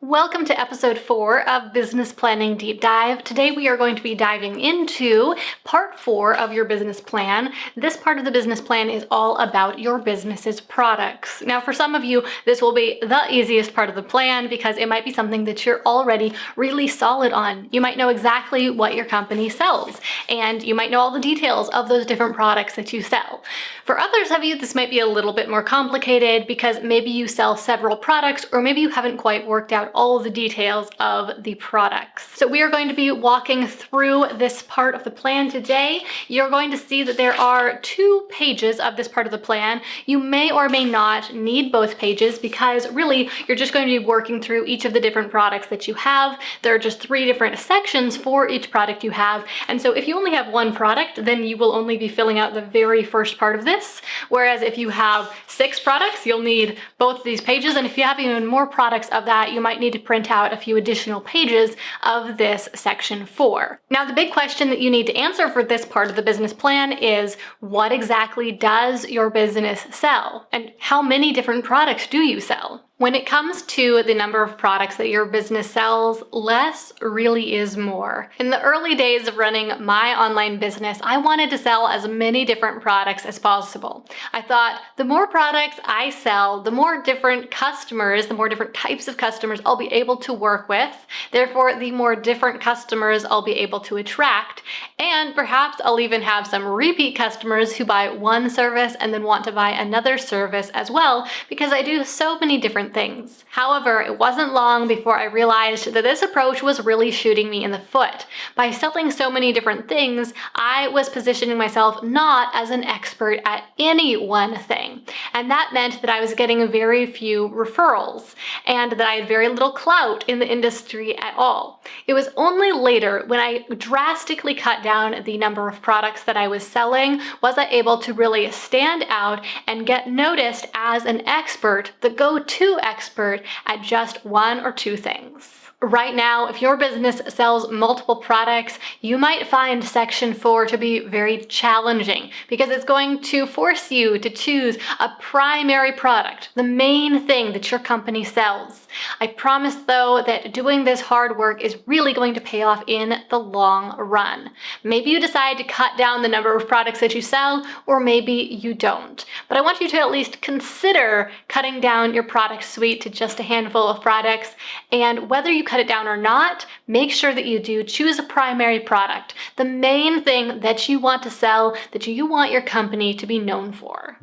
Welcome to episode 4 of Business Planning Deep Dive. Today we are going to be diving into part 4 of your business plan. This part of the business plan is all about your business's products. Now for some of you, this will be the easiest part of the plan because it might be something that you're already really solid on. You might know exactly what your company sells, and you might know all the details of those different products that you sell. For others of you, this might be a little bit more complicated because maybe you sell several products, or maybe you haven't quite worked out all of the details of the products. So we are going to be walking through this part of the plan today. You're going to see that there are 2 pages of this part of the plan. You may or may not need both pages because really you're just going to be working through each of the different products that you have. There are just 3 different sections for each product you have. And so if you only have one product, then you will only be filling out the very first part of this. Whereas if you have 6 products, you'll need both of these pages. And if you have even more products of that, you might need to print out a few additional pages of this section 4. Now, the big question that you need to answer for this part of the business plan is, what exactly does your business sell? And how many different products do you sell? When it comes to the number of products that your business sells, less really is more. In the early days of running my online business, I wanted to sell as many different products as possible. I thought the more products I sell, the more different customers, the more different types of customers I'll be able to work with. Therefore, the more different customers I'll be able to attract. And perhaps I'll even have some repeat customers who buy one service and then want to buy another service as well, because I do so many different things. However, it wasn't long before I realized that this approach was really shooting me in the foot. By selling so many different things, I was positioning myself not as an expert at any one thing. And that meant that I was getting very few referrals and that I had very little clout in the industry at all. It was only later, when I drastically cut down the number of products that I was selling, was I able to really stand out and get noticed as an expert, the go-to expert at just 1 or 2 things. Right now, if your business sells multiple products, you might find section 4 to be very challenging because it's going to force you to choose a primary product, the main thing that your company sells. I promise though that doing this hard work is really going to pay off in the long run. Maybe you decide to cut down the number of products that you sell, or maybe you don't. But I want you to at least consider cutting down your product suite to just a handful of products, and whether you cut it down or not, make sure that you do choose a primary product, the main thing that you want to sell, that you want your company to be known for.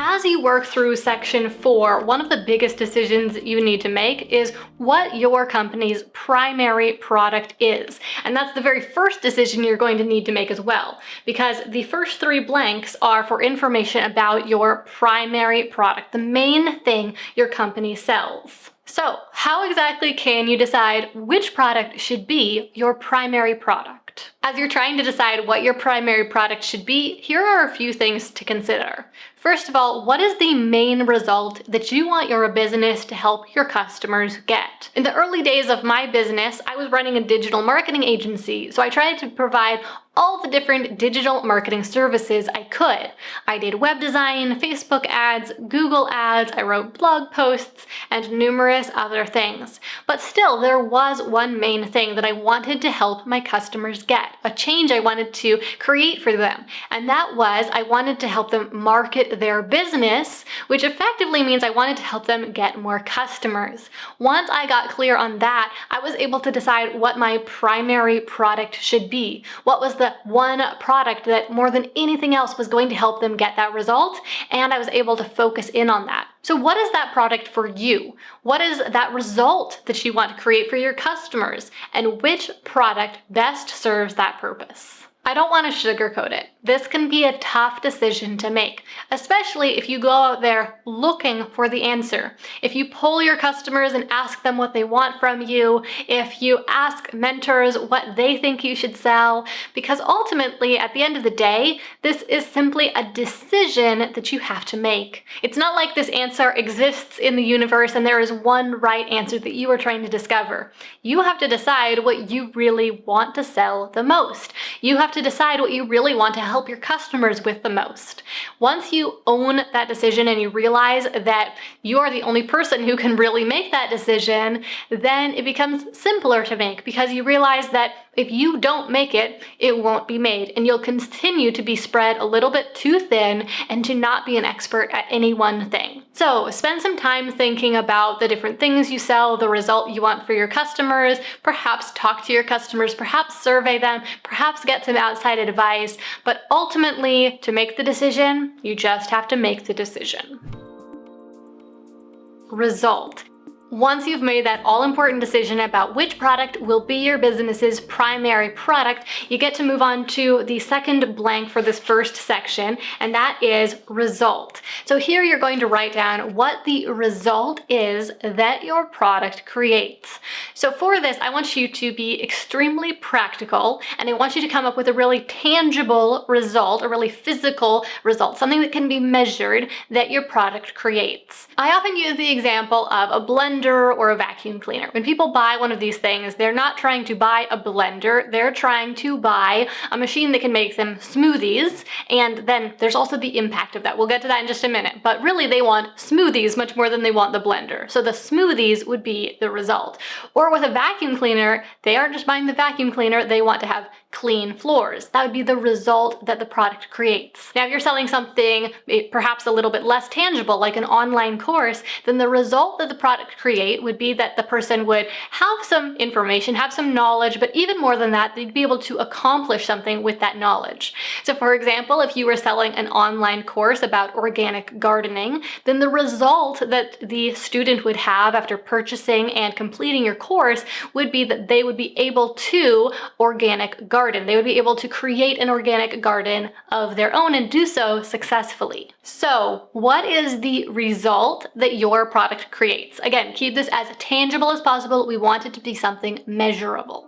As you work through section 4, one of the biggest decisions you need to make is what your company's primary product is. And that's the very first decision you're going to need to make as well, because the first 3 blanks are for information about your primary product, the main thing your company sells. So, how exactly can you decide which product should be your primary product? As you're trying to decide what your primary product should be, here are a few things to consider. First of all, what is the main result that you want your business to help your customers get? In the early days of my business, I was running a digital marketing agency, so I tried to provide all the different digital marketing services I could. I did web design, Facebook ads, Google ads, I wrote blog posts, and numerous other things. But still, there was one main thing that I wanted to help my customers get, a change I wanted to create for them. And that was, I wanted to help them market their business, which effectively means I wanted to help them get more customers. Once I got clear on that, I was able to decide what my primary product should be. What was the one product that more than anything else was going to help them get that result, and I was able to focus in on that. So what is that product for you? What is that result that you want to create for your customers? And which product best serves that purpose? I don't want to sugarcoat it. This can be a tough decision to make, especially if you go out there looking for the answer. If you poll your customers and ask them what they want from you, if you ask mentors what they think you should sell, because ultimately, at the end of the day, this is simply a decision that you have to make. It's not like this answer exists in the universe and there is one right answer that you are trying to discover. You have to decide what you really want to sell the most. You have to to decide what you really want to help your customers with the most. Once you own that decision and you realize that you are the only person who can really make that decision, then it becomes simpler to make because you realize that if you don't make it, it won't be made, and you'll continue to be spread a little bit too thin and to not be an expert at any one thing. So spend some time thinking about the different things you sell, the result you want for your customers, perhaps talk to your customers, perhaps survey them, perhaps get some outside advice, but ultimately, to make the decision, you just have to make the decision. Result. Once you've made that all-important decision about which product will be your business's primary product, you get to move on to the second blank for this first section, and that is result. So here you're going to write down what the result is that your product creates. So for this, I want you to be extremely practical, and I want you to come up with a really tangible result, a really physical result, something that can be measured that your product creates. I often use the example of a blender or a vacuum cleaner. When people buy one of these things, they're not trying to buy a blender, they're trying to buy a machine that can make them smoothies, and then there's also the impact of that. We'll get to that in just a minute, but really they want smoothies much more than they want the blender. So the smoothies would be the result. Or with a vacuum cleaner, they aren't just buying the vacuum cleaner, they want to have clean floors. That would be the result that the product creates. Now, if you're selling something perhaps a little bit less tangible, like an online course, then the result that the product create would be that the person would have some information, have some knowledge, but even more than that, they'd be able to accomplish something with that knowledge. So for example, if you were selling an online course about organic gardening, then the result that the student would have after purchasing and completing your course would be that they would be able to organic garden. They would be able to create an organic garden of their own and do so successfully. So what is the result that your product creates? Again, keep this as tangible as possible. We want it to be something measurable.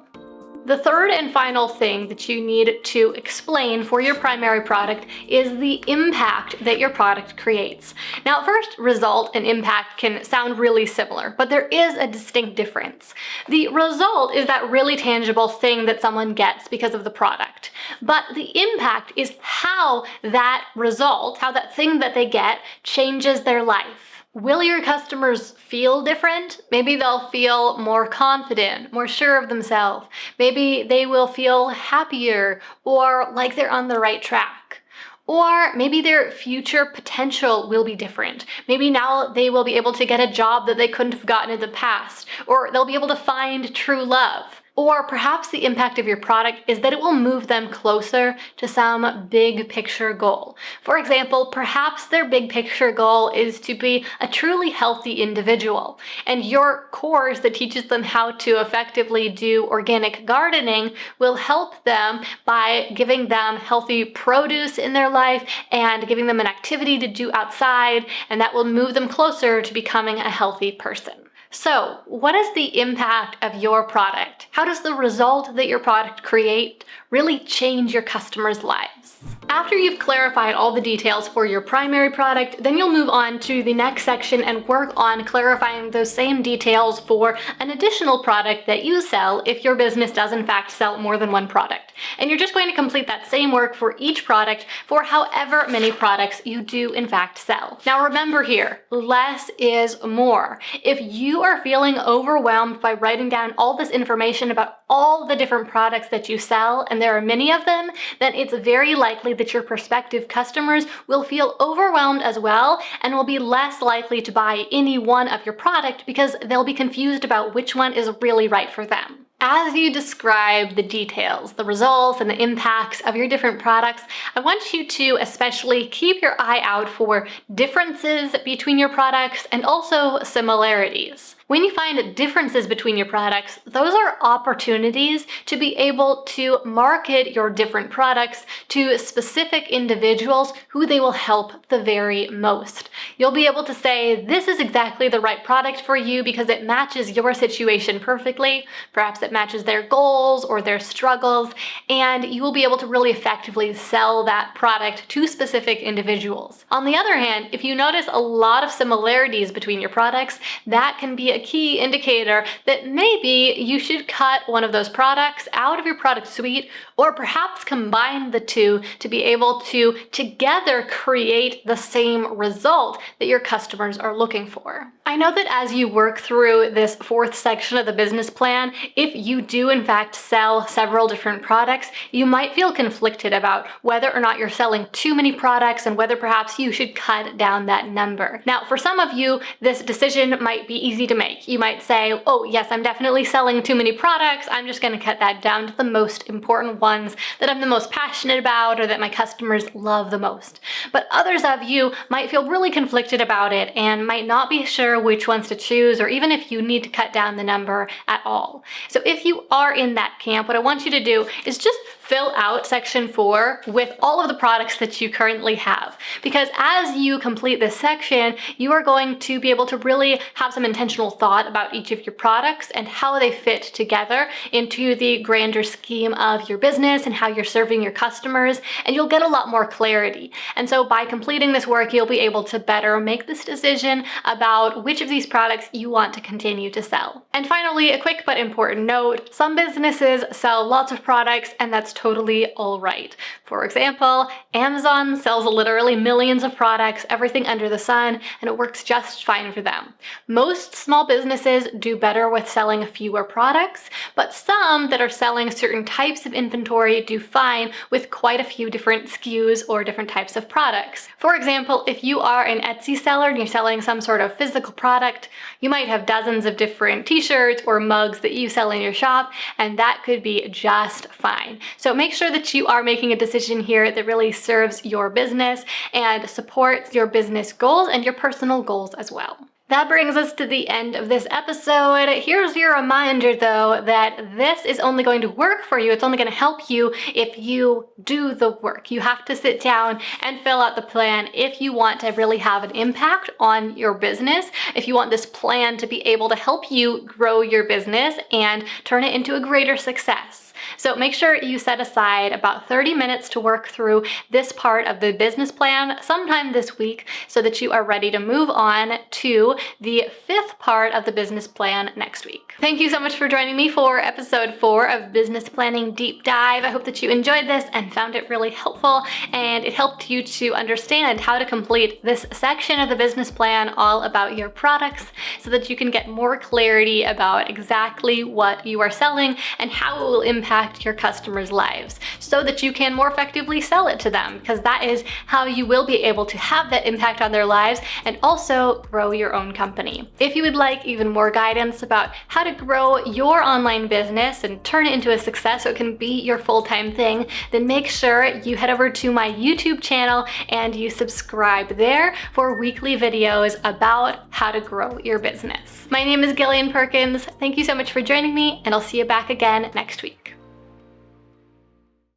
The third and final thing that you need to explain for your primary product is the impact that your product creates. Now, first, result and impact can sound really similar, but there is a distinct difference. The result is that really tangible thing that someone gets because of the product, but the impact is how that result, how that thing that they get changes their life. Will your customers feel different? Maybe they'll feel more confident, more sure of themselves. Maybe they will feel happier or like they're on the right track. Or maybe their future potential will be different. Maybe now they will be able to get a job that they couldn't have gotten in the past, or they'll be able to find true love. Or perhaps the impact of your product is that it will move them closer to some big picture goal. For example, perhaps their big picture goal is to be a truly healthy individual. And your course that teaches them how to effectively do organic gardening will help them by giving them healthy produce in their life and giving them an activity to do outside, and that will move them closer to becoming a healthy person. So, what is the impact of your product? How does the result that your product create really change your customers' lives? After you've clarified all the details for your primary product, then you'll move on to the next section and work on clarifying those same details for an additional product that you sell if your business does in fact sell more than one product. And you're just going to complete that same work for each product for however many products you do in fact sell. Now remember here, less is more. If you are feeling overwhelmed by writing down all this information about all the different products that you sell, and there are many of them, then it's very likely that your prospective customers will feel overwhelmed as well and will be less likely to buy any one of your product because they'll be confused about which one is really right for them. As you describe the details, the results, and the impacts of your different products, I want you to especially keep your eye out for differences between your products and also similarities. When you find differences between your products, those are opportunities to be able to market your different products to specific individuals who they will help the very most. You'll be able to say, this is exactly the right product for you because it matches your situation perfectly. Perhaps it matches their goals or their struggles, and you will be able to really effectively sell that product to specific individuals. On the other hand, if you notice a lot of similarities between your products, that can be a a key indicator that maybe you should cut one of those products out of your product suite, or perhaps combine the two to be able to together create the same result that your customers are looking for. I know that as you work through this fourth section of the business plan, if you do in fact sell several different products, you might feel conflicted about whether or not you're selling too many products and whether perhaps you should cut down that number. Now, for some of you, this decision might be easy to make. You might say, oh yes, I'm definitely selling too many products. I'm just going to cut that down to the most important ones that I'm the most passionate about or that my customers love the most. But others of you might feel really conflicted about it and might not be sure which ones to choose, or even if you need to cut down the number at all. So if you are in that camp, what I want you to do is just fill out section 4 with all of the products that you currently have. Because as you complete this section, you are going to be able to really have some intentional thought about each of your products and how they fit together into the grander scheme of your business and how you're serving your customers, and you'll get a lot more clarity. And so by completing this work, you'll be able to better make this decision about which of these products you want to continue to sell. And finally, a quick but important note, some businesses sell lots of products, and that's totally all right. For example, Amazon sells literally millions of products, everything under the sun, and it works just fine for them. Most small businesses do better with selling fewer products, but some that are selling certain types of inventory do fine with quite a few different SKUs or different types of products. For example, if you are an Etsy seller and you're selling some sort of physical product, you might have dozens of different t-shirts or mugs that you sell in your shop, and that could be just fine. So make sure that you are making a decision here that really serves your business and supports your business goals and your personal goals as well. That brings us to the end of this episode. Here's your reminder though, that this is only going to work for you. It's only going to help you if you do the work. You have to sit down and fill out the plan if you want to really have an impact on your business, if you want this plan to be able to help you grow your business and turn it into a greater success. So make sure you set aside about 30 minutes to work through this part of the business plan sometime this week so that you are ready to move on to the fifth part of the business plan next week. Thank you so much for joining me for episode 4 of Business Planning Deep Dive. I hope that you enjoyed this and found it really helpful, and it helped you to understand how to complete this section of the business plan all about your products so that you can get more clarity about exactly what you are selling and how it will impact your customers' lives so that you can more effectively sell it to them, because that is how you will be able to have that impact on their lives and also grow your own company. If you would like even more guidance about how to grow your online business and turn it into a success so it can be your full-time thing, then make sure you head over to my YouTube channel and you subscribe there for weekly videos about how to grow your business. My name is Gillian Perkins. Thank you so much for joining me, and I'll see you back again next week.